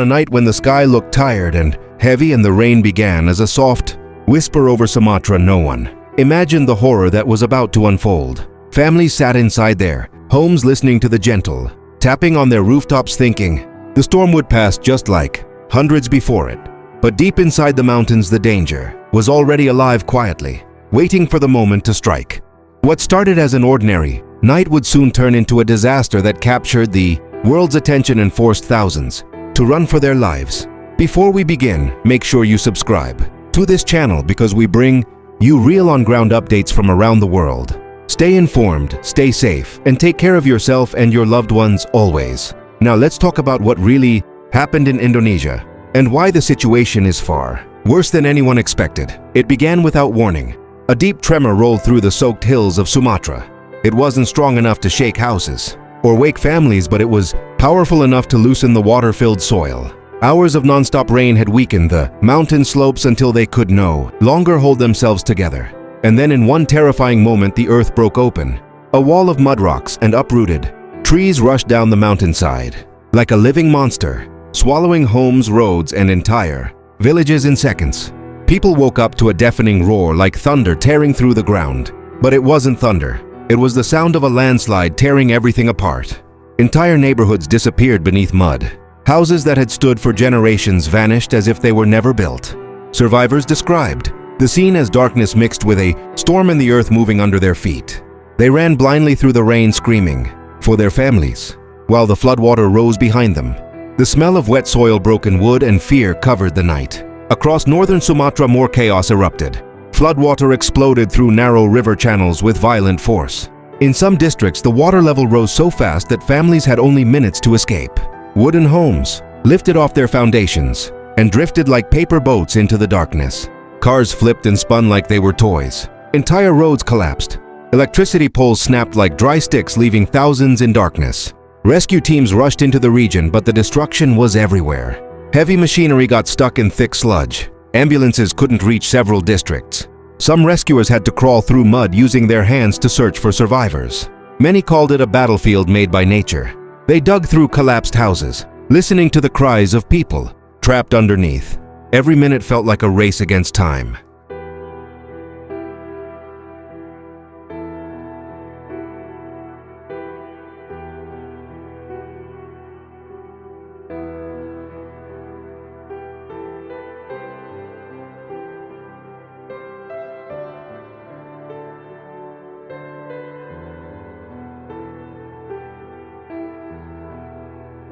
a night when the sky looked tired and heavy and the rain began as a soft whisper over Sumatra, no one imagined the horror that was about to unfold. Families sat inside their homes listening to the gentle tapping on their rooftops, thinking the storm would pass just like hundreds before it. But deep inside the mountains, the danger was already alive quietly, waiting for the moment to strike. What started as an ordinary night would soon turn into a disaster that captured the world's attention and forced thousands to run for their lives. Before we begin, make sure you subscribe to this channel because we bring you real on-ground updates from around the world. Stay informed, stay safe, and take care of yourself and your loved ones always. Now let's talk about what really happened in Indonesia and why the situation is far worse than anyone expected. It began without warning. A deep tremor rolled through the soaked hills of Sumatra. It wasn't strong enough to shake houses or wake families, but it was powerful enough to loosen the water-filled soil. Hours of non-stop rain had weakened the mountain slopes until they could no longer hold themselves together. And then in one terrifying moment, the earth broke open. A wall of mud rocks and uprooted trees rushed down the mountainside like a living monster, swallowing homes, roads, and entire villages in seconds. People woke up to a deafening roar like thunder tearing through the ground. But it wasn't thunder. It was the sound of a landslide tearing everything apart. Entire neighborhoods disappeared beneath mud. Houses that had stood for generations vanished as if they were never built. Survivors described the scene as darkness mixed with a storm and the earth moving under their feet. They ran blindly through the rain, screaming for their families, while the floodwater rose behind them. The smell of wet soil, broken wood, and fear covered the night. Across northern Sumatra, more chaos erupted. Floodwater exploded through narrow river channels with violent force. In some districts, the water level rose so fast that families had only minutes to escape. Wooden homes lifted off their foundations and drifted like paper boats into the darkness. Cars flipped and spun like they were toys. Entire roads collapsed. Electricity poles snapped like dry sticks, leaving thousands in darkness. Rescue teams rushed into the region, but the destruction was everywhere. Heavy machinery got stuck in thick sludge. Ambulances couldn't reach several districts. Some rescuers had to crawl through mud using their hands to search for survivors. Many called it a battlefield made by nature. They dug through collapsed houses, listening to the cries of people trapped underneath. Every minute felt like a race against time.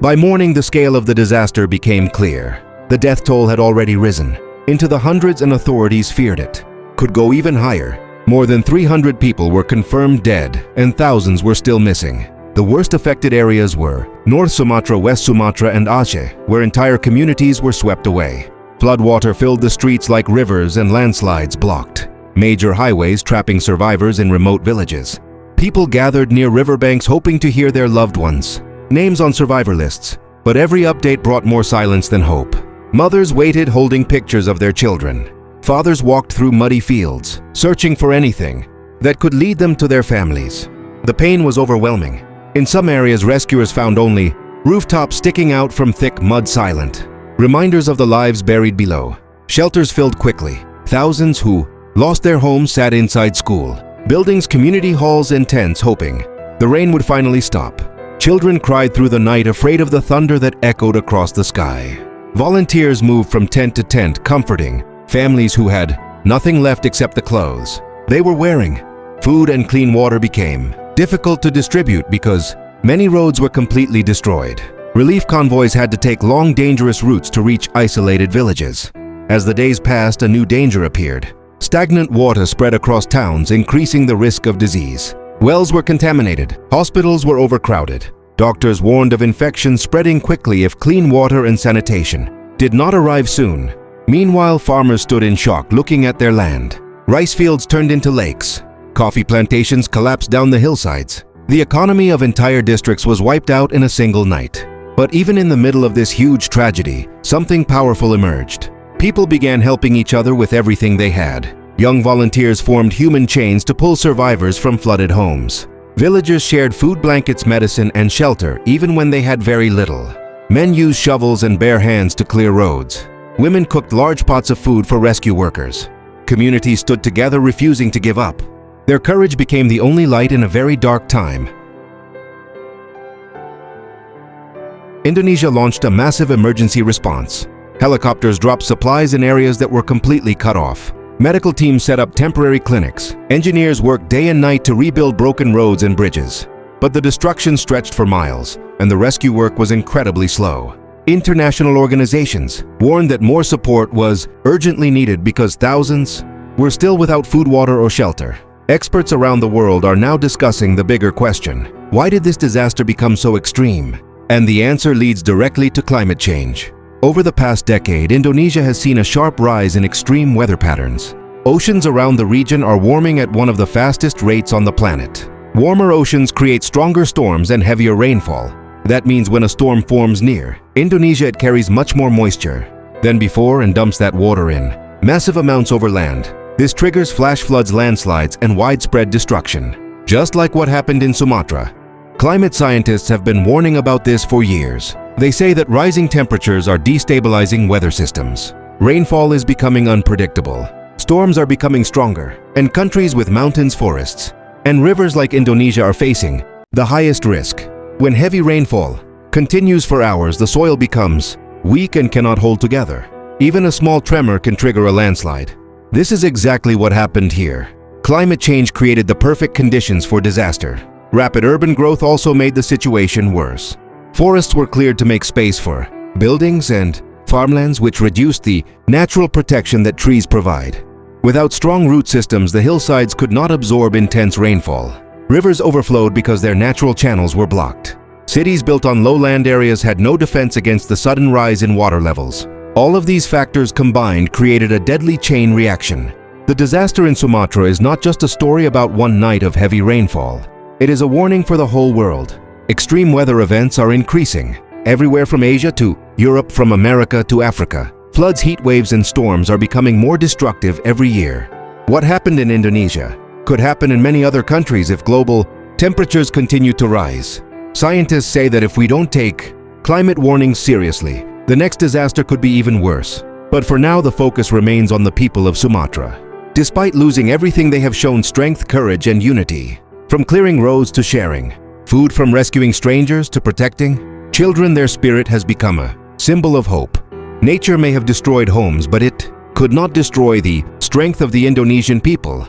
By morning, the scale of the disaster became clear. The death toll had already risen into the hundreds, and authorities feared it could go even higher. More than 300 people were confirmed dead, and thousands were still missing. The worst affected areas were North Sumatra, West Sumatra, and Aceh, where entire communities were swept away. Floodwater filled the streets like rivers, and landslides blocked major highways, trapping survivors in remote villages. People gathered near riverbanks hoping to hear their loved ones' names on survivor lists, but every update brought more silence than hope. Mothers waited, holding pictures of their children. Fathers walked through muddy fields, searching for anything that could lead them to their families. The pain was overwhelming. In some areas, rescuers found only rooftops sticking out from thick mud, silent reminders of the lives buried below. Shelters filled quickly. Thousands who lost their homes sat inside school buildings, community halls, and tents, hoping the rain would finally stop. Children cried through the night, afraid of the thunder that echoed across the sky. Volunteers moved from tent to tent, comforting families who had nothing left except the clothes they were wearing. Food and clean water became difficult to distribute because many roads were completely destroyed. Relief convoys had to take long, dangerous routes to reach isolated villages. As the days passed, a new danger appeared. Stagnant water spread across towns, increasing the risk of disease. Wells were contaminated. Hospitals were overcrowded. Doctors warned of infections spreading quickly if clean water and sanitation did not arrive soon. Meanwhile, farmers stood in shock, looking at their land. Rice fields turned into lakes. Coffee plantations collapsed down the hillsides. The economy of entire districts was wiped out in a single night. But even in the middle of this huge tragedy, something powerful emerged. People began helping each other with everything they had. Young volunteers formed human chains to pull survivors from flooded homes. Villagers shared food, blankets, medicine, and shelter even when they had very little. Men used shovels and bare hands to clear roads. Women cooked large pots of food for rescue workers. Communities stood together, refusing to give up. Their courage became the only light in a very dark time. Indonesia launched a massive emergency response. Helicopters dropped supplies in areas that were completely cut off. Medical teams set up temporary clinics. Engineers worked day and night to rebuild broken roads and bridges. But the destruction stretched for miles, and the rescue work was incredibly slow. International organizations warned that more support was urgently needed because thousands were still without food, water, or shelter. Experts around the world are now discussing the bigger question: why did this disaster become so extreme? And the answer leads directly to climate change. Over the past decade, Indonesia has seen a sharp rise in extreme weather patterns. Oceans around the region are warming at one of the fastest rates on the planet. Warmer oceans create stronger storms and heavier rainfall. That means when a storm forms near Indonesia, it carries much more moisture than before and dumps that water in massive amounts over land. This triggers flash floods, landslides, and widespread destruction. Just like what happened in Sumatra. Climate scientists have been warning about this for years. They say that rising temperatures are destabilizing weather systems. Rainfall is becoming unpredictable. Storms are becoming stronger, and countries with mountains, forests, and rivers like Indonesia are facing the highest risk. When heavy rainfall continues for hours, the soil becomes weak and cannot hold together. Even a small tremor can trigger a landslide. This is exactly what happened here. Climate change created the perfect conditions for disaster. Rapid urban growth also made the situation worse. Forests were cleared to make space for buildings and farmlands, which reduced the natural protection that trees provide. Without strong root systems, the hillsides could not absorb intense rainfall. Rivers overflowed because their natural channels were blocked. Cities built on lowland areas had no defense against the sudden rise in water levels. All of these factors combined created a deadly chain reaction. The disaster in Sumatra is not just a story about one night of heavy rainfall. It is a warning for the whole world. Extreme weather events are increasing. Everywhere from Asia to Europe, from America to Africa. Floods, heat waves, and storms are becoming more destructive every year. What happened in Indonesia could happen in many other countries if global temperatures continue to rise. Scientists say that if we don't take climate warnings seriously, the next disaster could be even worse. But for now, the focus remains on the people of Sumatra. Despite losing everything, they have shown strength, courage, and unity. From clearing roads to sharing food, from rescuing strangers to protecting children, their spirit has become a symbol of hope. Nature may have destroyed homes, but it could not destroy the strength of the Indonesian people.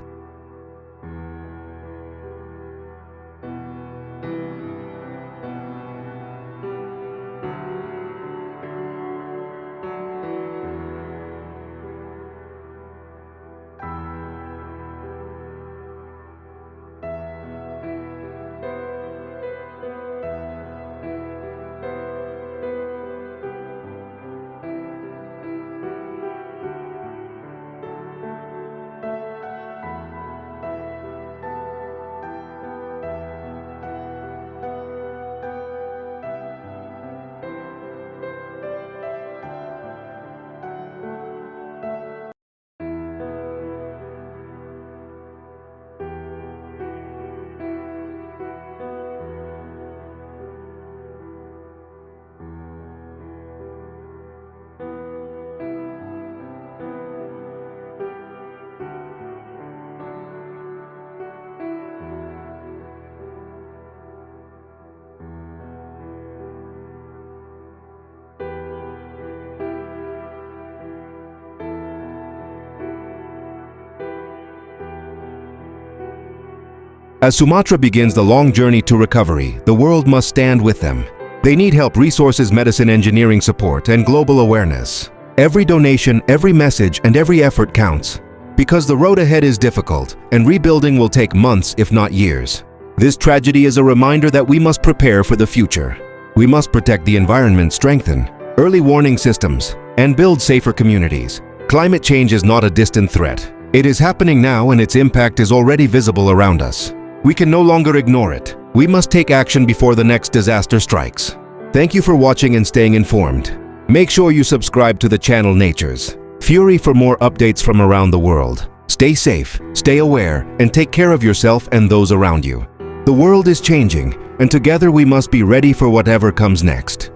As Sumatra begins the long journey to recovery, the world must stand with them. They need help, resources, medicine, engineering support, and global awareness. Every donation, every message, and every effort counts. Because the road ahead is difficult, and rebuilding will take months, if not years. This tragedy is a reminder that we must prepare for the future. We must protect the environment, strengthen early warning systems, and build safer communities. Climate change is not a distant threat. It is happening now, and its impact is already visible around us. We can no longer ignore it. We must take action before the next disaster strikes. Thank you for watching and staying informed. Make sure you subscribe to the channel Nature's Fury for more updates from around the world. Stay safe, stay aware, and take care of yourself and those around you. The world is changing, and together we must be ready for whatever comes next.